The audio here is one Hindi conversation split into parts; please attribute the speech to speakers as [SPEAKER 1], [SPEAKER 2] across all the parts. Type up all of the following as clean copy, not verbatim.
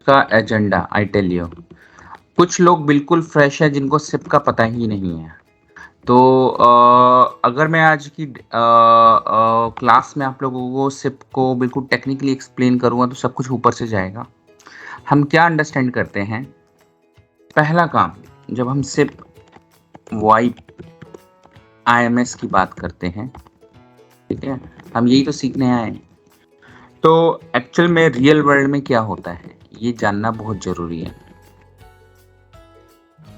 [SPEAKER 1] का एजेंडा आई टेल यू। कुछ लोग बिल्कुल फ्रेश है जिनको सिप का पता ही नहीं है। तो अगर मैं आज की क्लास में आप लोगों को सिप को बिल्कुल टेक्निकली एक्सप्लेन करूँगा तो सब कुछ ऊपर से जाएगा। हम क्या अंडरस्टैंड करते हैं? पहला काम, जब हम सिप, वाइप, आईएमएस की बात करते हैं, ठीक है? हम यही तो सीखने आए हैं। तो एक्चुअल में रियल वर्ल्ड में क्या होता है, ये जानना बहुत ज़रूरी है।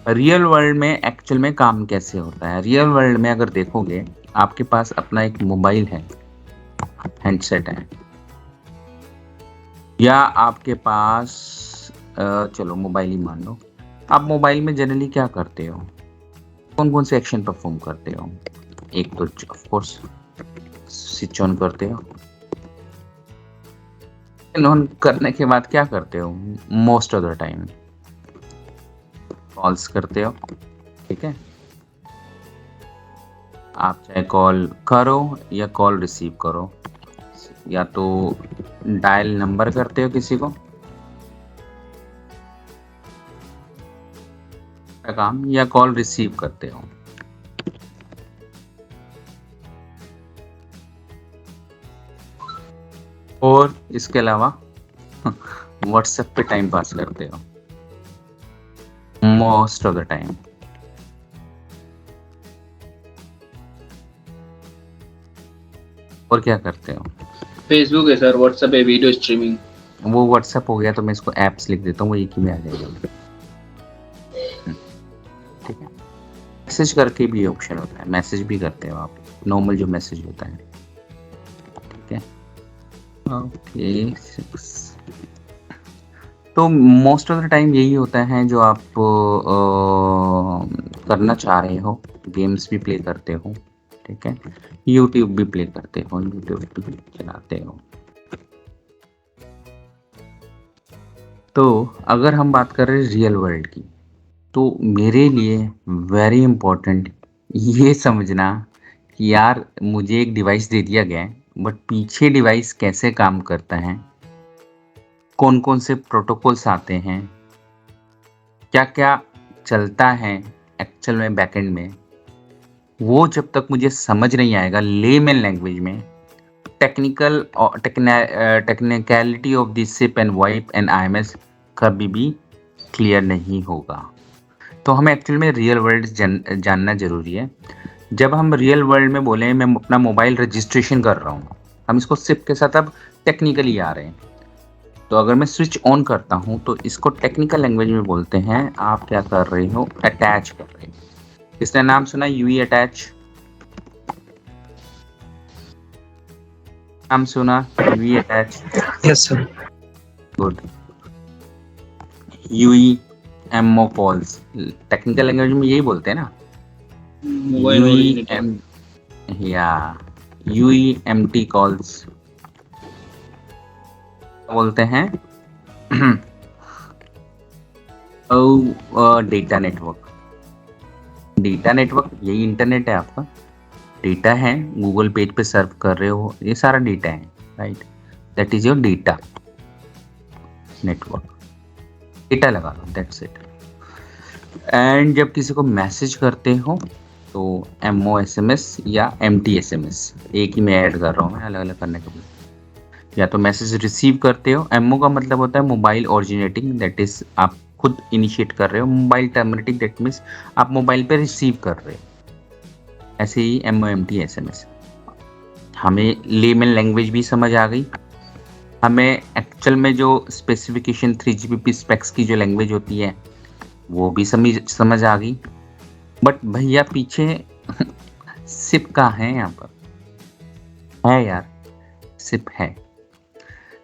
[SPEAKER 1] रियल वर्ल्ड में एक्चुअल में काम कैसे होता है? रियल वर्ल्ड में अगर देखोगे, आपके पास अपना एक मोबाइल है, हैंडसेट है, या आपके पास चलो मोबाइल ही मान लो। आप मोबाइल में जनरली क्या करते हो? कौन-कौन से एक्शन परफॉर्म करते हो? एक तो ऑफ कोर्स स्विच ऑन करते हो। ऑन करने के बाद क्या करते हो? Most of the time calls करते हो, ठीक है? आप चाहे कॉल करो या कॉल रिसीव करो, या तो डायल नंबर करते हो किसी को का काम, या कॉल रिसीव करते हो। और इसके अलावा व्हाट्सएप पे टाइम पास करते हो मोस्ट ऑफ द टाइम। और क्या करते हो?
[SPEAKER 2] फेसबुक है सर, व्हाट्सएप है, वीडियो स्ट्रीमिंग।
[SPEAKER 1] वो व्हाट्सएप हो गया, तो मैं इसको एप्स लिख देता हूँ, वो एक ही में आ जाएगा। ठीक है। मैसेज करके भी ऑप्शन होता है, मैसेज भी करते हो आप, नॉर्मल जो मैसेज होता है, ठीक है। ओके, तो मोस्ट ऑफ द टाइम यही होता है जो आप करना चाह रहे हो। गेम्स भी प्ले करते हो, ठीक है, यूट्यूब भी प्ले करते हो, यूट्यूब भी चलाते हो। तो अगर हम बात करें रियल वर्ल्ड की, तो मेरे लिए वेरी इम्पोर्टेंट ये समझना कि यार मुझे एक डिवाइस दे दिया गया है, बट पीछे डिवाइस कैसे काम करता है, कौन-कौन से प्रोटोकॉल्स आते हैं, क्या-क्या चलता है एक्चुअल में बैकएंड में, वो जब तक मुझे समझ नहीं आएगा लेमैन लैंग्वेज में, technicality of this SIP and VoIP and IMS कभी भी क्लियर नहीं होगा। तो हमें एक्चुअल में रियल वर्ल्ड जानना ज़रूरी है। जब हम रियल वर्ल्ड में बोले मैं अपना मोबाइल रजिस्ट्रेशन कर रहा हूँ, हम इसको सिप के साथ अब टेक्निकली आ रहे हैं। तो अगर मैं स्विच ऑन करता हूँ तो इसको टेक्निकल लैंग्वेज में बोलते हैं, आप क्या कर रहे हो, अटैच कर रहे हो। किसने नाम सुना यूई अटैच? नाम सुना UE attach?
[SPEAKER 3] Yes sir.
[SPEAKER 1] Good. UE MO calls, technical language में यही बोलते हैं ना,
[SPEAKER 2] मोबाइल
[SPEAKER 1] यूई
[SPEAKER 2] ओरिजिनेटर।
[SPEAKER 1] एम या यूई एमटी कॉल्स बोलते हैं। डेटा नेटवर्क, डेटा नेटवर्क यही इंटरनेट है आपका, डेटा है, गूगल पेज पे सर्व कर रहे हो, ये सारा डेटा है, right? That is your data network, data लगा लो, दैट्स इट। एंड जब किसी को मैसेज करते हो तो एमओ एसएमएस या एमटी एसएमएस, एक ही में ऐड कर रहा हूँ मैं, अलग अलग करने के लिए। या तो मैसेज रिसीव करते हो, एमओ का मतलब होता है मोबाइल ओरिजिनेटिंग, दैट इज आप खुद इनिशिएट कर रहे हो, मोबाइल टर्मिनेटिंग दैट मीन्स आप मोबाइल पे रिसीव कर रहे हो। ऐसे ही एमओ एमटी एसएमएस। हमें लेमन लैंग्वेज भी समझ आ गई, हमें एक्चुअल में जो स्पेसिफिकेशन 3GPP स्पेक्स की जो लैंग्वेज होती है वो भी समझ आ गई। बट भैया पीछे सिप का है, यहाँ पर है यार, सिप है।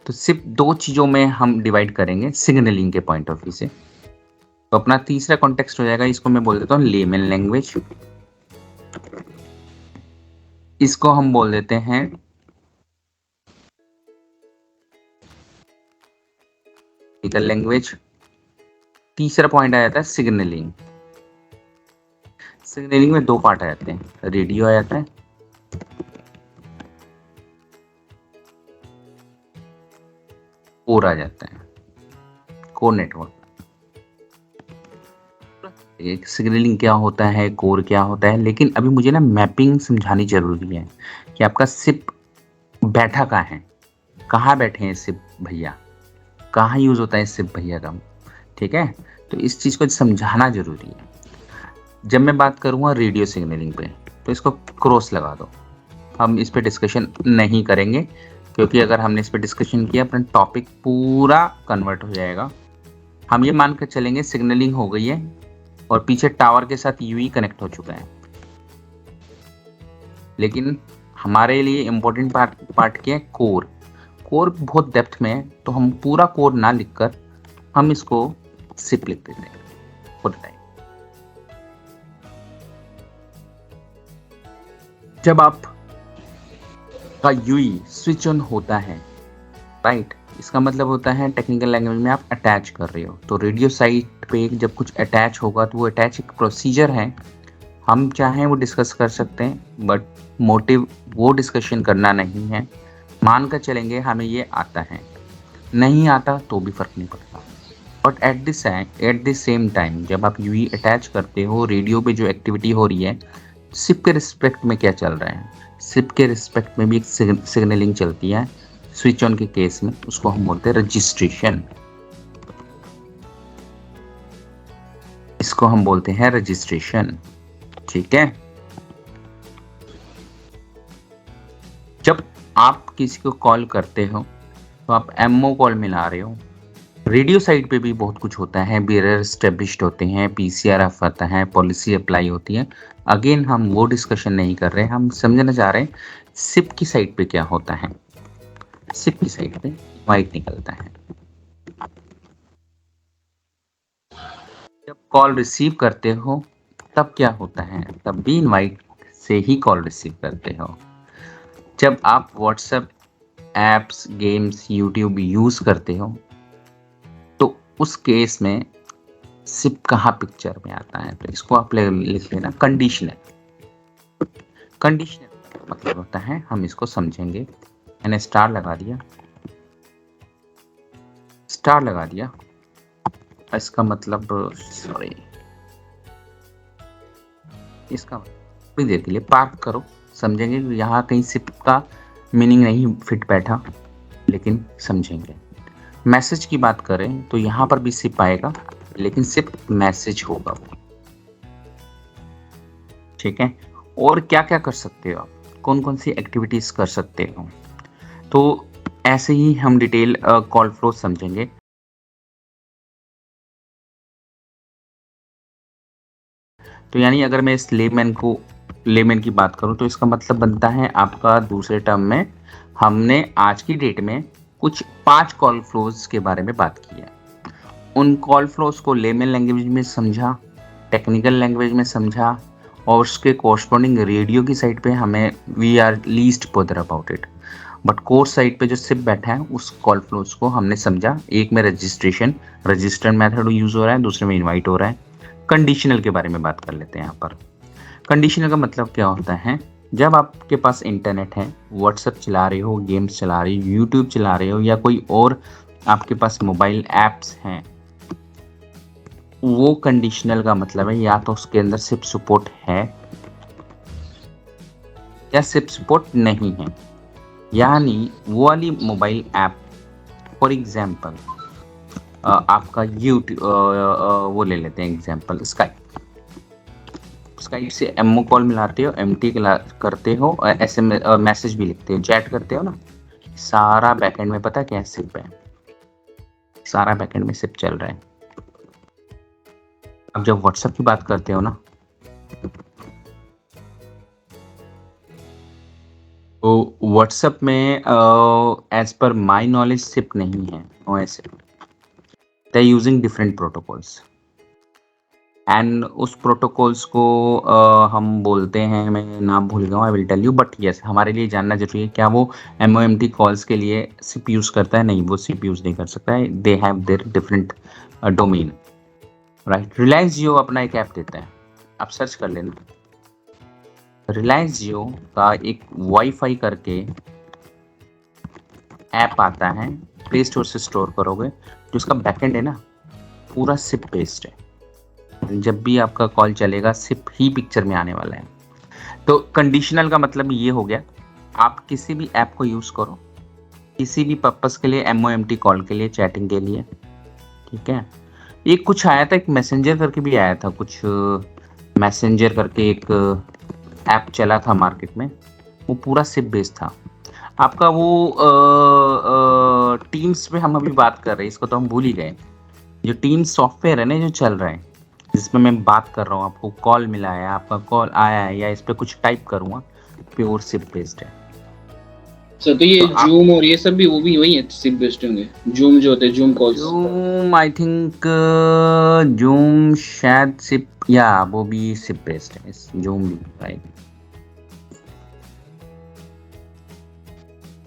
[SPEAKER 1] तो सिर्फ दो चीज़ों में हम डिवाइड करेंगे सिग्नलिंग के पॉइंट ऑफ व्यू से। तो अपना तीसरा कॉन्टेक्स्ट हो जाएगा, इसको मैं बोल देता हूँ लेमन लैंग्वेज, इसको हम बोल देते हैं टेक्निकल लैंग्वेज। तीसरा पॉइंट आ जाता है सिग्नलिंग। सिग्नलिंग में दो पार्ट आ जाते हैं, रेडियो आ जाता है कोर आ जाता है। Core network. एक सिग्नलिंग क्या होता है, कोर क्या होता है, लेकिन अभी मुझे ना मैपिंग समझानी जरूरी है कि आपका सिप बैठा कहाँ है, कहाँ बैठे हैं सिप भैया, कहाँ यूज होता है सिप भैया का। ठीक है, तो इस चीज को समझाना जरूरी है। जब मैं बात करूंगा रेडियो सिग्नलिंग पे, तो इसको क्रॉस लगा दो, हम इस पे डिस्कशन नहीं करेंगे, क्योंकि अगर हमने इस पे डिस्कशन किया अपना टॉपिक पूरा कन्वर्ट हो जाएगा। हम ये मान कर चलेंगे सिग्नलिंग हो गई है और पीछे टावर के साथ यूई कनेक्ट हो चुका है, लेकिन हमारे लिए इम्पोर्टेंट पार्ट क्या है, कोर। कोर बहुत डेप्थ में है, तो हम पूरा कोर ना लिखकर हम इसको सिप लिख देते हैं फॉर टाइम। जब आप का यूई स्विच ऑन होता है, राइट, इसका मतलब होता है टेक्निकल लैंग्वेज में आप अटैच कर रहे हो। तो रेडियो साइट पे जब कुछ अटैच होगा तो वो अटैच एक प्रोसीजर है, हम चाहें वो डिस्कस कर सकते हैं, बट मोटिव वो डिस्कशन करना नहीं है। मान कर चलेंगे हमें ये आता है, नहीं आता तो भी फर्क नहीं पड़ता। But at the same time जब आप यूई अटैच करते हो, रेडियो पे जो एक्टिविटी हो रही है, सिप के रिस्पेक्ट में क्या चल रहा है, सिप के रिस्पेक्ट में भी एक सिग्नलिंग चलती है। स्विच ऑन के केस में उसको हम बोलते हैं रजिस्ट्रेशन, इसको हम बोलते हैं रजिस्ट्रेशन। ठीक है, जब आप किसी को कॉल करते हो तो आप एमओ कॉल मिला रहे हो। रेडियो साइड पे भी बहुत कुछ होता है, बेरर स्टेब्लिश्ड होते हैं, पीसीआरएफ आता है, पॉलिसी अप्लाई होती है। अगेन हम वो डिस्कशन नहीं कर रहे, हम समझना चाह रहे हैं सिप की साइड पे क्या होता है। सिप की साइड पे इनवाइट निकलता है। जब कॉल रिसीव करते हो तब क्या होता है, तब भी इनवाइट से ही कॉल रिसीव करते हो। जब आप WhatsApp apps, games, YouTube use करते हो तो उस केस में सिप कहाँ पिक्चर में आता है, तो इसको आप लिख लेना कंडीशनल। कंडीशनल मतलब होता है, हम इसको समझेंगे। मैंने स्टार लगा दिया, स्टार लगा दिया, इसका मतलब सॉरी, इसका मतलब देर के लिए पार्क करो, समझेंगे। यहाँ कहीं सिप का मीनिंग नहीं फिट बैठा, लेकिन समझेंगे। मैसेज की बात करें तो यहाँ पर भी सिप आएगा, लेकिन सिर्फ मैसेज होगा वो। ठीक है, और क्या क्या कर सकते हो आप, कौन कौन सी एक्टिविटीज कर सकते हो, तो ऐसे ही हम डिटेल कॉल फ्लो समझेंगे। तो यानी अगर मैं इस लेमैन की बात करूं तो इसका मतलब बनता है आपका, दूसरे टर्म में हमने आज की डेट में कुछ 5 कॉल फ्लोज के बारे में बात की है। उन कॉल फ्लोज को लेमैन लैंग्वेज में समझा, टेक्निकल लैंग्वेज में समझा, और उसके कॉरस्पॉन्डिंग रेडियो की साइड पे हमें we are least bother about it. But core side पे जो सिप बैठा है उस कॉल फ्लोज को हमने समझा। एक में रजिस्ट्रेशन, रजिस्टर मेथड यूज हो रहा है, दूसरे में इनवाइट हो रहा है। कंडीशनल के बारे में बात कर लेते हैं। यहाँ पर कंडीशनल का मतलब क्या होता है, जब आपके पास इंटरनेट है, व्हाट्सएप चला रहे हो, गेम्स चला रहे हो, यूट्यूब चला रहे हो, या कोई और आपके पास मोबाइल एप्स हैं, वो कंडीशनल का मतलब है या तो उसके अंदर सिप सपोर्ट है या सिप सपोर्ट नहीं है। यानी वो वाली मोबाइल ऐप, फॉर एग्जांपल आपका यूट्यूब, वो ले लेते हैं एग्जांपल स्काइप से एमओ कॉल मिलाते हो, एमटी करते हो, एसएमएस मैसेज भी लिखते हो, चैट करते हो ना, सारा बैकएंड में पता क्या सिप है, सारा बैकएंड में सिप चल रहा है। अब जब व्हाट्सएप की बात करते हो ना, तो व्हाट्सएप में as per my knowledge SIP नहीं है, नो ऐसे, they using different protocols and उस प्रोटोकॉल्स को हम बोलते हैं, मैं नाम भूल गया हूँ, I will tell you, but yes हमारे लिए जानना जरूरी है। क्या वो एमओएमटी कॉल्स के लिए सिप यूज करता है? नहीं, वो सिप यूज नहीं कर सकता है, they have their different domain, right. Reliance Jio अपना एक ऐप देता है, आप सर्च कर लेना, रिलायंस जियो का एक वाईफाई करके ऐप आता है, प्ले स्टोर से स्टोर करोगे, जो उसका बैकएंड है ना, पूरा सिप बेस्ड है। जब भी आपका कॉल चलेगा सिप ही पिक्चर में आने वाला है। तो कंडीशनल का मतलब ये हो गया, आप किसी भी ऐप को यूज़ करो किसी भी पर्पस के लिए, MOMT कॉल के लिए, चैटिंग के लिए, ठीक है। ये कुछ आया था, एक मैसेंजर करके भी आया था, कुछ मैसेंजर करके एक ऐप चला था मार्केट में, वो पूरा सिप बेस्ड था। आपका वो टीम्स पे हम अभी बात कर रहे हैं, इसको तो हम भूल ही गए। जो टीम्स सॉफ्टवेयर है ना जो चल रहा है, जिसमें मैं बात कर रहा हूँ, आपको कॉल मिला है, आपका कॉल आया है, या इस पर कुछ टाइप करूँगा, प्योर सिप बेस्ड है।
[SPEAKER 2] सर तो ये जूम और ये सब भी वो भी वही है, सिप बेस्ड होंगे। जूम जो होते हैं, zoom calls.
[SPEAKER 1] Zoom I think, zoom शायद सिप, या वो भी सिप बेस्ड है, जूम भी राइट।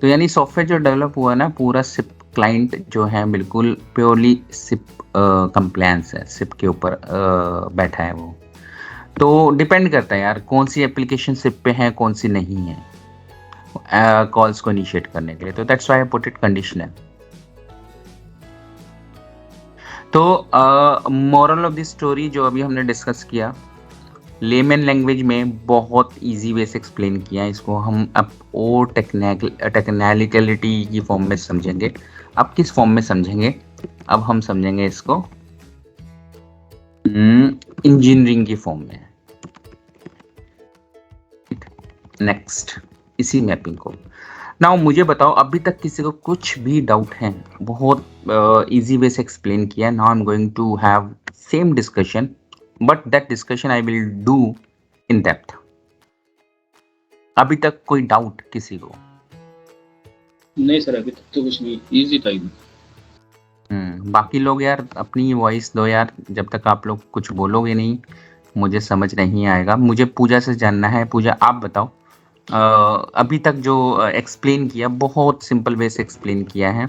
[SPEAKER 1] तो यानी सॉफ्टवेयर जो डेवलप हुआ ना पूरा सिप क्लाइंट जो है बिल्कुल प्योरली सिप कंप्लायंस है, सिप के ऊपर बैठा है वो। तो डिपेंड करता है यार कौन सी एप्लीकेशन सिप पे है कौन सी नहीं है कॉल्स को इनिशिएट करने के लिए। तो that's why I put it conditional. तो मोरल ऑफ द स्टोरी जो अभी हमने डिस्कस किया, लेमन लैंग्वेज में बहुत इजी वे से एक्सप्लेन किया। इसको हम अब और टेक्निकलिटी की फॉर्म में समझेंगे। अब किस फॉर्म में समझेंगे? अब हम समझेंगे इसको इंजीनियरिंग की फॉर्म में। नेक्स्ट इसी मैपिंग को। नाउ मुझे बताओ, अभी तक किसी को कुछ भी डाउट है? बहुत इजी वे से एक्सप्लेन किया। Now I am going to have same discussion, but that discussion I will do in depth. अभी तक कोई डाउट किसी को?
[SPEAKER 2] नहीं सर, अभी तक तो कुछ नहीं, इजी था एकदम।
[SPEAKER 1] बाकी लोग यार अपनी वॉइस दो यार, जब तक आप लोग कुछ बोलोगे नहीं मुझे समझ नहीं आएगा। मुझे पूजा से जानना है। पूजा आप बताओ, अभी तक जो एक्सप्लेन किया बहुत सिंपल वे से एक्सप्लेन किया है।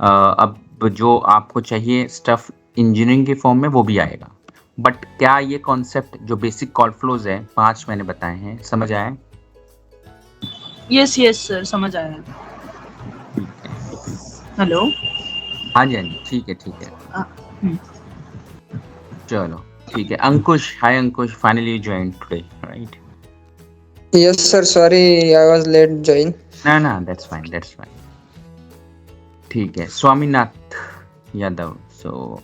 [SPEAKER 1] अब जो आपको चाहिए स्टफ इंजीनियरिंग के फॉर्म में वो भी आएगा, बट क्या ये कॉन्सेप्ट जो बेसिक कॉल फ्लोज है 5 मैंने बताए हैं समझ आया?
[SPEAKER 3] यस सर, समझ आया। हेलो।
[SPEAKER 1] हाँ जी हाँ जी, ठीक है। चलो ठीक है। Ankush, hi Ankush, finally you join today right?
[SPEAKER 4] Yes sir, sorry I was late join.
[SPEAKER 1] ना दैट्स फाइन। ठीक है। स्वामीनाथ यादव, सो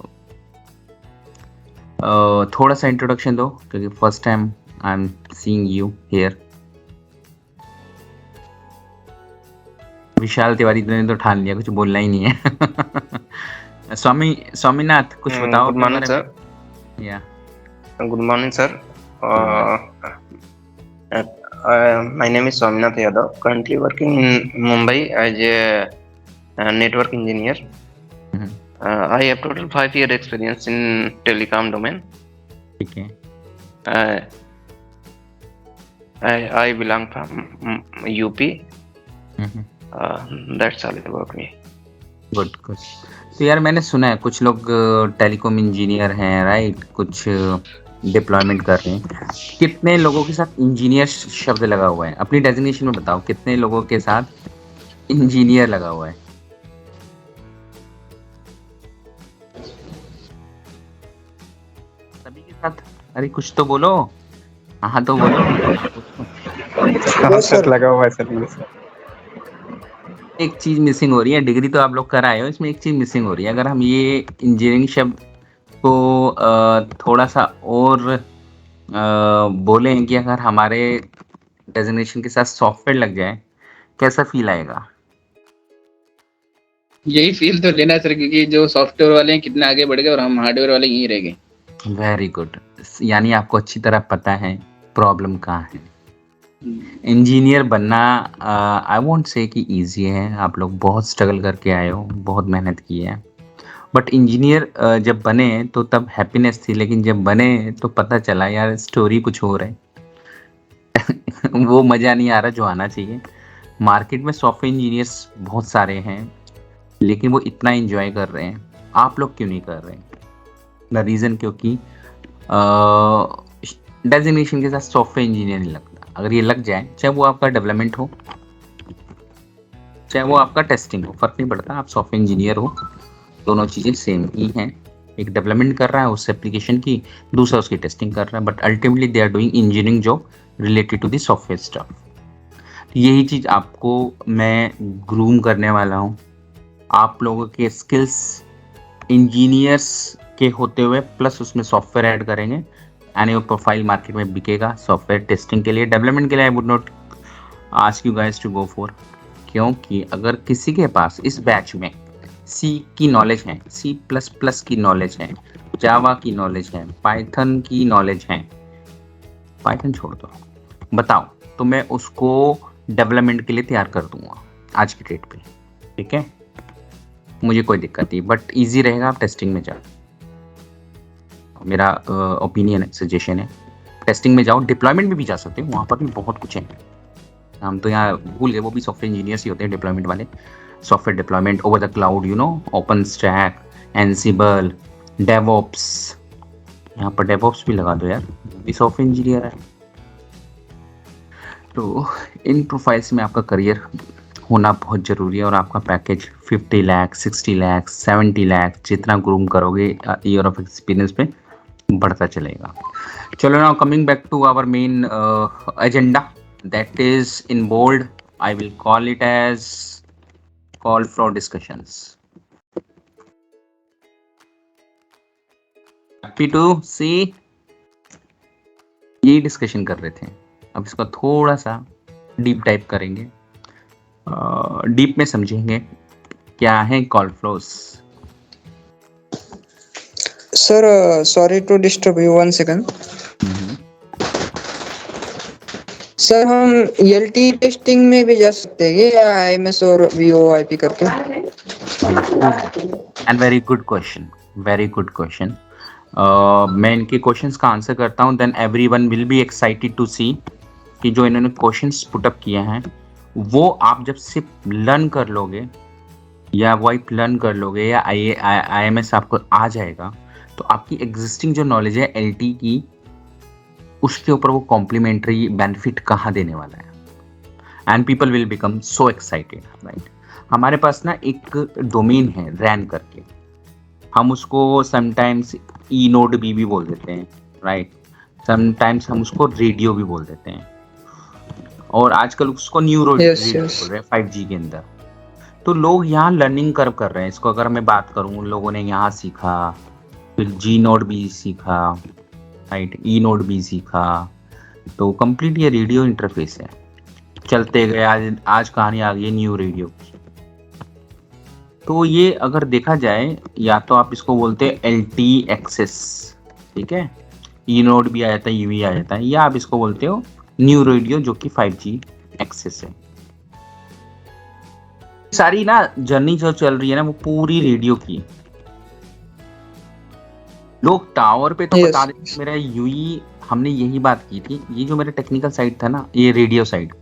[SPEAKER 1] थोड़ा सा इंट्रोडक्शन दो क्योंकि first time I am seeing you here. Vishal Tiwari ने तो ठान लिया कुछ बोलना ही नहीं है। स्वामीनाथ कुछ बताओ।
[SPEAKER 5] Good morning sir.
[SPEAKER 1] Yeah
[SPEAKER 5] good morning sir. My name is Swaminath Yadav, currently working in Mumbai as a network engineer. I have total 5 year experience in telecom domain.
[SPEAKER 1] ठीक है।
[SPEAKER 5] I belong from UP. That's all about me.
[SPEAKER 1] Good. तो यार मैंने सुना है कुछ लोग टेलीकॉम इंजीनियर हैं राइट, कुछ डिप्लॉयमेंट कर रहे हैं। कितने लोगों के साथ इंजीनियर शब्द लगा हुआ है? अपनी डेजिग्नेशन में बताओ कितने लोगों के साथ इंजीनियर लगा हुआ है? सभी के साथ? अरे कुछ तो बोलो। हाँ तो बोलो।
[SPEAKER 5] सर लगा हुआ है सर।
[SPEAKER 1] एक चीज मिसिंग हो रही है। डिग्री तो आप लोग कर आए हो, इसमें एक चीज मिसिंग हो रही है। अगर हम ये इंजीनियरिंग शब्द को थोड़ा सा और बोलें कि अगर हमारे डेजिग्नेशन के साथ सॉफ्टवेयर लग जाए कैसा फील आएगा?
[SPEAKER 2] यही फील तो लेना सर, क्योंकि जो सॉफ्टवेयर वाले हैं कितने आगे बढ़ गए और हम हार्डवेयर वाले यहीं रह गए।
[SPEAKER 1] Very good. यानी आपको अच्छी तरह पता है प्रॉब्लम कहाँ है। इंजीनियर बनना आई वोंट से कि इजी है। आप लोग बहुत स्ट्रगल करके आए हो, बहुत मेहनत की है। बट इंजीनियर जब बने तो तब हैप्पीनेस थी, लेकिन जब बने तो पता चला यार स्टोरी कुछ और है। वो मज़ा नहीं आ रहा जो आना चाहिए। मार्केट में सॉफ्टवेयर इंजीनियर्स बहुत सारे हैं लेकिन वो इतना एंजॉय कर रहे हैं, आप लोग क्यों नहीं कर रहे? द रीज़न क्योंकि डेजिग्नेशन के साथ सॉफ्टवेयर इंजीनियर नहीं लगता। अगर ये लग जाए, चाहे वो आपका डेवलपमेंट हो चाहे वो आपका टेस्टिंग हो, फर्क नहीं पड़ता, आप सॉफ्टवेयर इंजीनियर हो, दोनों चीज़ें सेम ही हैं। एक डेवलपमेंट कर रहा है उस एप्लीकेशन की, दूसरा उसकी टेस्टिंग कर रहा है, but ultimately they are doing engineering job related to the software stuff. यही चीज़ आपको मैं ग्रूम करने वाला हूँ, आप लोगों के स्किल्स इंजीनियर्स के होते हुए प्लस उसमें सॉफ्टवेयर ऐड करेंगे एंड योर प्रोफाइल मार्केट में बिकेगा सॉफ्टवेयर टेस्टिंग के लिए। डेवलपमेंट के लिए I would not ask you guys to go for, क्योंकि अगर किसी के पास इस बैच में सी की नॉलेज है, सी प्लस प्लस की नॉलेज है, जावा की नॉलेज है, पाइथन की नॉलेज है, पाइथन छोड़ दो, बताओ तो मैं उसको डेवलपमेंट के लिए तैयार कर दूंगा आज की डेट पे, ठीक है, मुझे कोई दिक्कत नहीं, बट इजी रहेगा आप टेस्टिंग में जाओ, मेरा ओपिनियन है, सजेशन है, टेस्टिंग में जाओ, डिप्लॉयमेंट में भी जा सकते हो, वहाँ पर भी बहुत कुछ है, हम तो यहाँ भूल गए, वो भी सॉफ्टवेयर इंजीनियर्स ही होते हैं डिप्लॉयमेंट वाले, software deployment over the cloud, you know, open stack, एनसिबल, DevOps, यहाँ पर डेवऑप्स भी लगा दो यार, भी सॉफ्टवेयर इंजीनियर है। तो इन प्रोफाइल्स में आपका करियर होना बहुत ज़रूरी है और आपका पैकेज 50 लाख, 60 लाख, 70 लाख जितना ग्रूम करोगे ईयर ऑफ एक्सपीरियंस पे बढ़ता चलेगा। चलो now coming back to our main agenda, that is in bold, I will call it as call for discussions. Happy to see, ये डिस्कशन कर रहे थे, अब इसका थोड़ा सा डीप टाइप करेंगे, डीप में समझेंगे क्या है call flows.
[SPEAKER 4] Sir sorry to disturb you, 1 second. Sir हम एलटी टेस्टिंग में भी जा सकते हैं या आईएमएस और वीओआईपी करके?
[SPEAKER 1] And very good question, very good question. मैं इनके क्वेश्चंस का आंसर करता हूँ, then everyone will be excited to see कि जो इन्होंने क्वेश्चंस पुटअप किए हैं वो आप जब सिर्फ लर्न कर लोगे या वाइप लर्न कर लोगे या आईएमएस आपको आ जाएगा तो आपकी एग्जिस्टिंग जो नॉलेज है एलटी की उसके ऊपर वो कॉम्प्लीमेंट्री बेनिफिट कहाँ देने वाला है, and people will become so excited, right. हमारे पास ना एक डोमेन है रैन करके, हम उसको समटाइम्स ई नोड बी भी बोल देते हैं, राइट, समटाइम्स हम उसको रेडियो भी बोल देते हैं, और आजकल उसको न्यूरो रेडियो बोल रहे हैं 5G के अंदर। तो लोग यहाँ लर्निंग कर्व कर रहे हैं इसको, अगर मैं बात करूँ उन लोगों ने यहाँ सीखा, फिर जी नोड भी सीखा, राइट, ई नोड भी सीखा, तो कंप्लीट ये रेडियो इंटरफेस है, चलते गए आज कहानी आ गई न्यू रेडियो की। तो ये अगर देखा जाए या तो आप इसको बोलते हैं LT एक्सेस, ठीक है, ई नोड भी आ जाता है, यूवी आ जाता है, या आप इसको बोलते हो न्यू रेडियो जो कि 5G एक्सेस है। सारी ना जर्नी जो चल रही है ना वो पूरी रेडियो की, लोग टावर पे तो बता रहे मेरा यूई, हमने यही बात की थी, ये जो मेरा टेक्निकल साइड था ना, ये रेडियो साइड,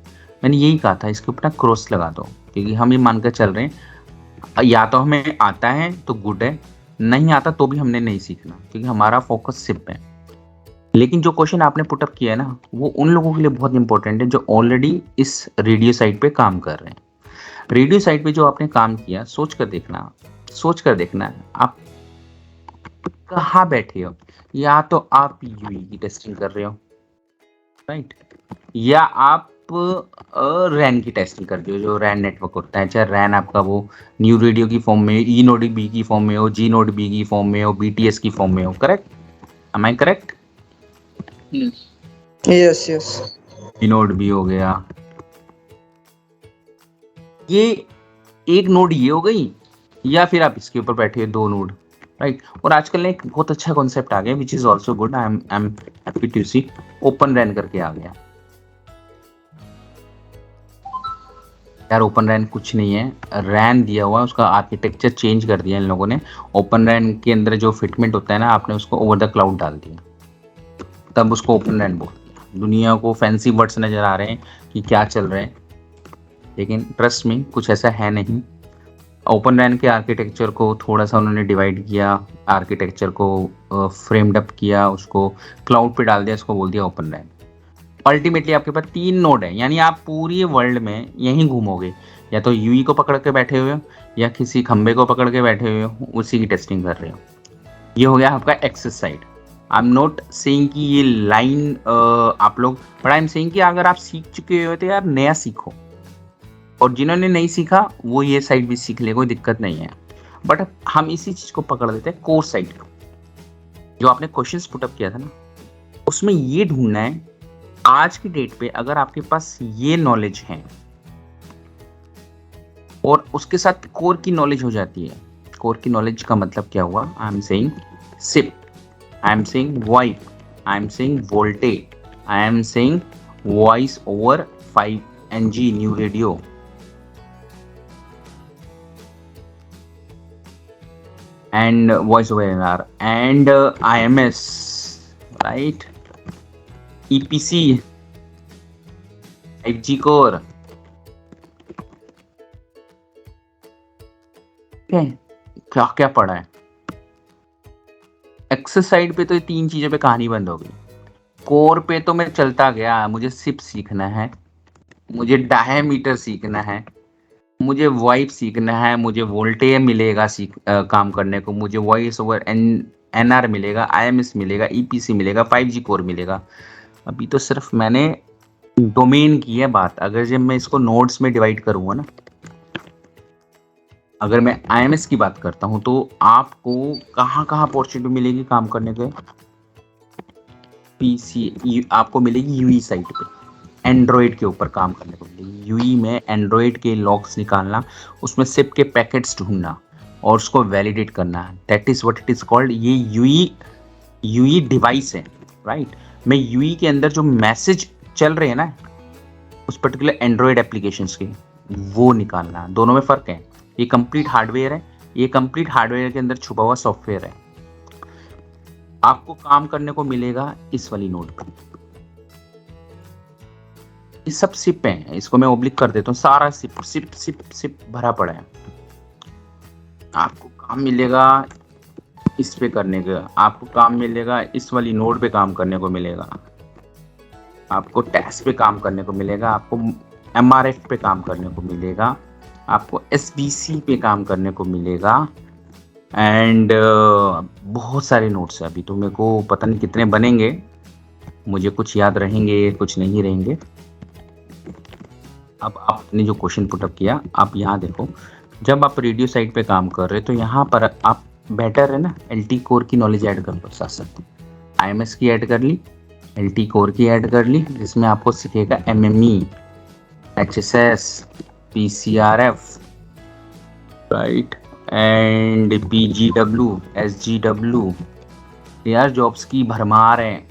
[SPEAKER 1] मैंने यही कहा था इसके ऊपर ना क्रॉस लगा दो, क्योंकि हम ये मानकर चल रहे हैं या तो हमें आता है तो गुड है, नहीं आता तो भी हमने नहीं सीखना, क्योंकि हमारा फोकस सिर्फ है। लेकिन जो क्वेश्चन आपने पुटअप किया है ना वो उन लोगों के लिए बहुत इंपॉर्टेंट है जो ऑलरेडी इस रेडियो साइट पे काम कर रहे हैं। रेडियो साइट पे जो आपने काम किया, सोच कर देखना आप कहाँ बैठे हो, या तो आप यूई की टेस्टिंग कर रहे हो, राइट, या आप रैन की टेस्टिंग कर रहे हो, जो रैन नेटवर्क होता है, चाहे रैन आपका वो न्यू रेडियो की फॉर्म में, ई नोड बी की फॉर्म में हो, जी नोड बी की फॉर्म में हो, BTS की फॉर्म में हो, correct, am I correct?
[SPEAKER 4] Yes,
[SPEAKER 1] E node B हो गया, ये एक नोड ये हो गई, या फिर आप इसके ऊपर बैठे हो 2 नोड, राइट। और आजकल एक बहुत अच्छा कॉन्सेप्ट आ गया which is also good, I am happy to see, open RAN करके आ गया यार। ओपन रैन कुछ नहीं है, रैन दिया हुआ है, उसका आर्किटेक्चर चेंज कर दिया इन लोगों ने। ओपन रैन के अंदर जो फिटमेंट होता है ना, आपने उसको ओवर द क्लाउड डाल दिया, तब उसको ओपन रैन बोल दिया। दुनिया को फैंसी वर्ड्स नजर आ रहे हैं कि क्या चल रहे हैं, लेकिन ट्रस्ट में कुछ ऐसा है नहीं। ओपन रैन के आर्किटेक्चर को थोड़ा सा उन्होंने डिवाइड किया, आर्किटेक्चर को फ्रेम्ड अप किया, उसको क्लाउड पे डाल दिया, इसको बोल दिया ओपन रैन। अल्टीमेटली आपके पास 3 नोड है, यानी आप पूरी वर्ल्ड में यहीं घूमोगे, या तो यूई को पकड़ के बैठे हुए हो या किसी खंबे को पकड़ के बैठे हुए हो, उसी की टेस्टिंग कर रहे हो। ये हो गया आपका access side. I am not saying कि ये लाइन आप लोग, बट आई एम सेइंग कि अगर आप सीख चुके हो तो यार नया सीखो, और जिन्होंने नहीं सीखा वो ये साइड भी सीख ले, कोई दिक्कत नहीं है। बट हम इसी चीज को पकड़ देते हैं कोर साइड को, जो आपने क्वेश्चंस पुटअप किया था ना, उसमें ये ढूंढना है आज की डेट पे अगर आपके पास ये नॉलेज है और उसके साथ कोर की नॉलेज हो जाती है। कोर की नॉलेज का मतलब क्या हुआ? I am saying SIP, I am saying VoIP, I am saying VoLTE, I am saying voice over 5G new radio, and voice over NR and IMS, right? EPC, 5G core, क्या क्या पढ़ा है? एक्सेस साइड पे तो ये 3 चीजों पे कहानी बंद हो गई। कोर पे तो मैं चलता गया, मुझे सिप सीखना है, मुझे डायमीटर सीखना है, मुझे वाइप सीखना है, मुझे वोल्टेज मिलेगा काम करने को, मुझे वॉइस ओवर NR मिलेगा, IMS मिलेगा, EPC मिलेगा, 5G कोर मिलेगा। अभी तो सिर्फ मैंने डोमेन की है बात। अगर जब मैं इसको नोड्स में डिवाइड करूंगा ना, अगर मैं IMS की बात करता हूं तो आपको कहाँ कहाँ अपॉर्चुनिटी मिलेगी काम करने के? PC आपको मिलेगी UI साइट पे, एंड्रॉइड के ऊपर काम करने को मिलेगी। यूई में एंड्रॉइड के लॉग्स निकालना, उसमें सिप के पैकेट्स ढूंढना और उसको वैलिडेट करना, that is what it is called. ये यूई डिवाइस है, राइट? मैं यूई के अंदर जो मैसेज चल रहे हैं ना उस पर्टिकुलर एंड्रॉइड एप्लीकेशंस के, वो निकालना। दोनों में फर्क है। ये कंप्लीट हार्डवेयर है, ये कंप्लीट हार्डवेयर के अंदर छुपा हुआ सॉफ्टवेयर है। आपको काम करने को मिलेगा इस वाली नोड पर। ये सब सिप है, इसको मैं ओब्लिक कर देता हूँ। सारा सिप सिप सिप सिप भरा पड़ा है। आपको काम मिलेगा इस पे करने का, आपको काम मिलेगा इस वाली नोड पे काम करने को मिलेगा, आपको टैक्स पे काम करने को मिलेगा, आपको MRF पे काम करने को मिलेगा, आपको SBC पे काम करने को मिलेगा, एंड बहुत सारे नोट्स है। अभी तो मेरे को पता नहीं कितने बनेंगे, मुझे कुछ याद रहेंगे कुछ नहीं रहेंगे। अब आपने जो क्वेश्चन पुटअप किया, आप यहाँ देखो, जब आप रेडियो साइट पे काम कर रहे हो तो यहाँ पर आप बेटर है ना LT कोर की नॉलेज ऐड कर लो, साथ साथ IMS की ऐड कर ली, LT कोर की ऐड कर ली, जिसमें आपको सीखेगा MME, HSS, PCRF, right, and PGW, SGW। यार जॉब्स की भरमार है,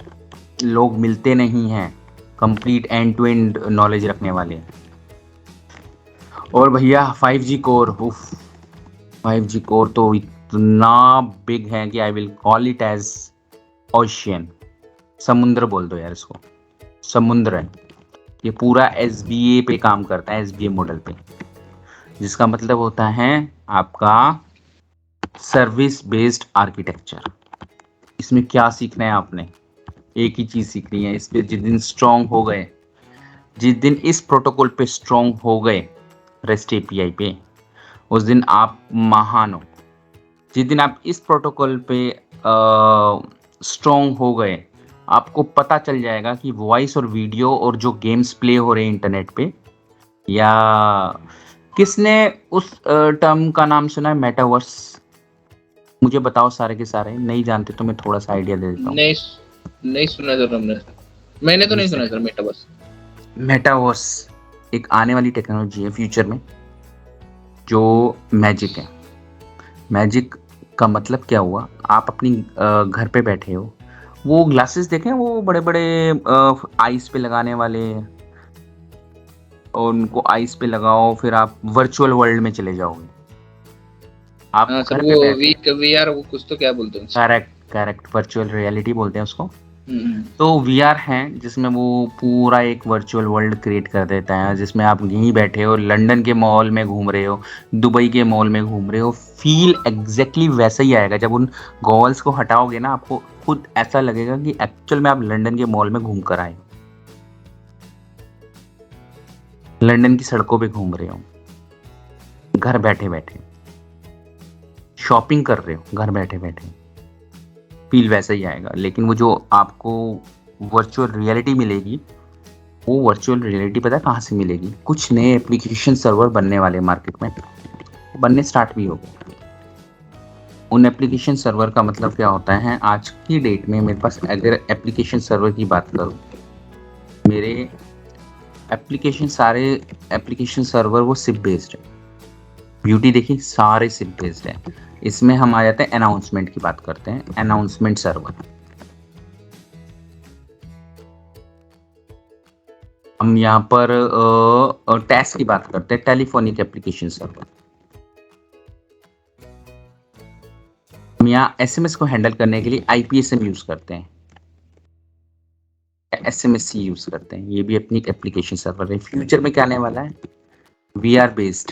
[SPEAKER 1] लोग मिलते नहीं हैं complete end to end knowledge रखने वाले। और भैया 5G कोर, 5G कोर तो इतना बिग है कि I will call it as ocean. समुद्र बोल दो यार इसको, समुद्र है। ये पूरा SBA पे काम करता है, SBA मॉडल पे, जिसका मतलब होता है आपका सर्विस बेस्ड आर्किटेक्चर। इसमें क्या सीखना है आपने? एक ही चीज सीखनी है। इस पे जिस दिन स्ट्रांग हो गए, जिस दिन इस प्रोटोकॉल पे स्ट्रांग हो गए REST API पे, उस दिन आप महान हो। जिस दिन आप इस प्रोटोकॉल पे स्ट्रांग हो गए, आपको पता चल जाएगा कि वॉइस और वीडियो और जो गेम्स प्ले हो रहे हैं इंटरनेट पे, या किसने उस टर्म का नाम सुना है, मेटावर्स? मुझे बताओ सारे के सारे, नहीं जानते तो मैं थोड़ा सा आइडिया दे देता हूँ।
[SPEAKER 2] नहीं सुना सर हमने, मैंने तो नहीं सुना सर मेटावर्स।
[SPEAKER 1] मेटावर्स एक आने वाली टेक्नोलॉजी है फ्यूचर में, जो मैजिक है। मैजिक का मतलब क्या हुआ? आप अपनी घर पे बैठे हो, वो ग्लासेस देखें, वो बड़े बड़े आइस पे लगाने वाले, और उनको आइस पे लगाओ, फिर आप वर्चुअल वर्ल्ड में चले जाओगे। आप घर पे बैठे,
[SPEAKER 2] VR वो कुछ तो क्या बोलते हैं,
[SPEAKER 1] करेक्ट वर्चुअल रियलिटी बोलते हैं उसको। तो VR है जिसमें वो पूरा एक वर्चुअल वर्ल्ड क्रिएट कर देता है, जिसमें आप यहीं बैठे हो, लंदन के मॉल में घूम रहे हो, दुबई के मॉल में घूम रहे हो। फील एग्जैक्टली वैसा ही आएगा। जब उन गॉगल्स को हटाओगे ना, आपको खुद ऐसा लगेगा कि एक्चुअल में आप लंदन के मॉल में घूम कर आए, लंदन की सड़कों पे घूम रहे हो, घर बैठे बैठे शॉपिंग कर रहे हो, घर बैठे बैठे। फील वैसा ही आएगा, लेकिन वो जो आपको वर्चुअल रियलिटी मिलेगी, वो वर्चुअल रियलिटी पता है कहाँ से मिलेगी? कुछ नए एप्लीकेशन सर्वर बनने वाले मार्केट में, बनने स्टार्ट भी हो गए। उन एप्लीकेशन सर्वर का मतलब क्या होता है? आज की डेट में मेरे पास अगर एप्लीकेशन सर्वर की बात करूँ, मेरे सारे एप्लीकेशन सर्वर वो सिप बेस्ड है। ब्यूटी देखिए, सारे सिप बेस्ड है। इसमें हम आ जाते हैं अनाउंसमेंट की बात करते हैं, अनाउंसमेंट सर्वर। हम यहाँ पर टैस की बात करते हैं, टेलीफोनिक एप्लीकेशन सर्वर। हम यहाँ एसएमएस को हैंडल करने के लिए आईपीएसएम यूज करते हैं, एसएमएससी यूज करते हैं, ये भी अपनी एप्लीकेशन सर्वर है। फ्यूचर में क्या आने वाला है? VR based,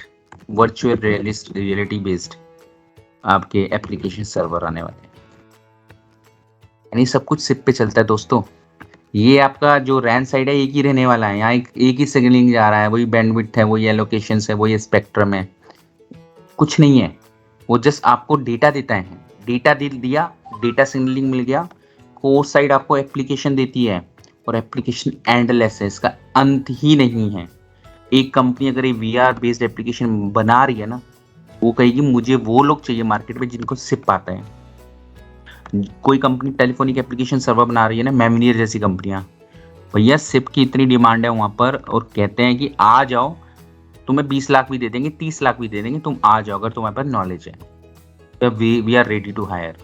[SPEAKER 1] virtual reality based आपके एप्लीकेशन सर्वर आने वाले हैं। यानी सब कुछ सिप पे चलता है दोस्तों। ये आपका जो रैन साइड है एक ही रहने वाला है, यहाँ एक ही सिग्नलिंग जा रहा है, वही बैंडविड्थ है, वही एलोकेशन है, वही स्पेक्ट्रम है, कुछ नहीं है। वो जस्ट आपको डेटा देता है, डेटा दिया, डेटा सिग्नलिंग मिल गया, कोर साइड आपको एप्लीकेशन देती है, और एप्लीकेशन एंडलेस है, इसका अंत ही नहीं है। एक कंपनी अगर ये वीआर बेस्ड एप्लीकेशन बना रही है ना, वो कहेगी मुझे वो लोग चाहिए मार्केट में जिनको सिप आता है। कोई कंपनी टेलीफोनिक एप्लीकेशन सर्वर बना रही है ना, मेमनियर जैसी कंपनियां, भैया सिप की इतनी डिमांड है वहां पर, और कहते हैं कि आ जाओ, तुम्हें 20 लाख भी दे देंगे, 30 लाख भी दे देंगे, तुम आ जाओ अगर तुम्हारे पास नॉलेज है, तो we are ready to hire.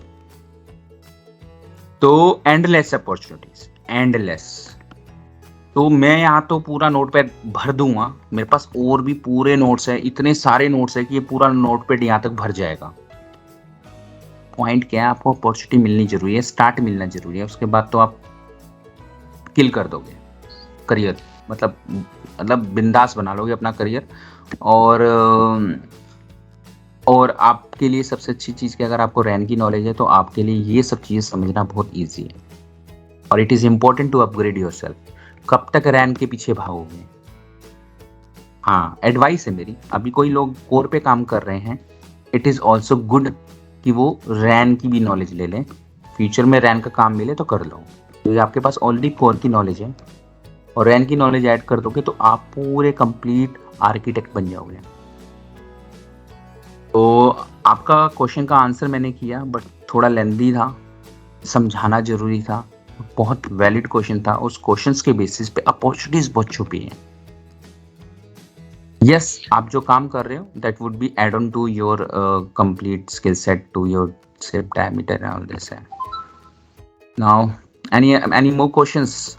[SPEAKER 1] तो एंडलेस अपॉर्चुनिटीज, एंडलेस। तो मैं यहाँ तो पूरा नोट पैड भर दूंगा, मेरे पास और भी पूरे नोट्स है, इतने सारे नोट्स है कि ये पूरा नोट पैड यहाँ तक भर जाएगा। पॉइंट क्या है? आपको अपॉर्चुनिटी मिलनी जरूरी है, स्टार्ट मिलना जरूरी है, उसके बाद तो आप किल कर दोगे करियर, मतलब बिंदास बना लोगे अपना करियर। और आपके लिए सबसे अच्छी चीज़ कि अगर आपको रैन की नॉलेज है तो आपके लिए ये सब चीज़ें समझना बहुत ईजी है, और it is important to upgrade yourself. कब तक रैन के पीछे भागोगे? हाँ, एडवाइस है मेरी, अभी कोई लोग कोर पे काम कर रहे हैं, इट इज़ ऑल्सो गुड कि वो रैन की भी नॉलेज ले लें। फ्यूचर में रैन का काम मिले तो कर लो, क्योंकि आपके पास ऑलरेडी कोर की नॉलेज है, और रैन की नॉलेज ऐड कर दोगे तो आप पूरे कंप्लीट आर्किटेक्ट बन जाओगे। तो आपका क्वेश्चन का आंसर मैंने किया, बट थोड़ा लेंथी था, समझाना जरूरी था, बहुत वैलिड क्वेश्चन था। उस क्वेश्चंस के बेसिस पे अपॉर्चुनिटीज बहुत छुपी हैं। यस, आप जो काम कर रहे हो that would be add on to your complete skill set, to your SIP diameter and all this. Now any more questions?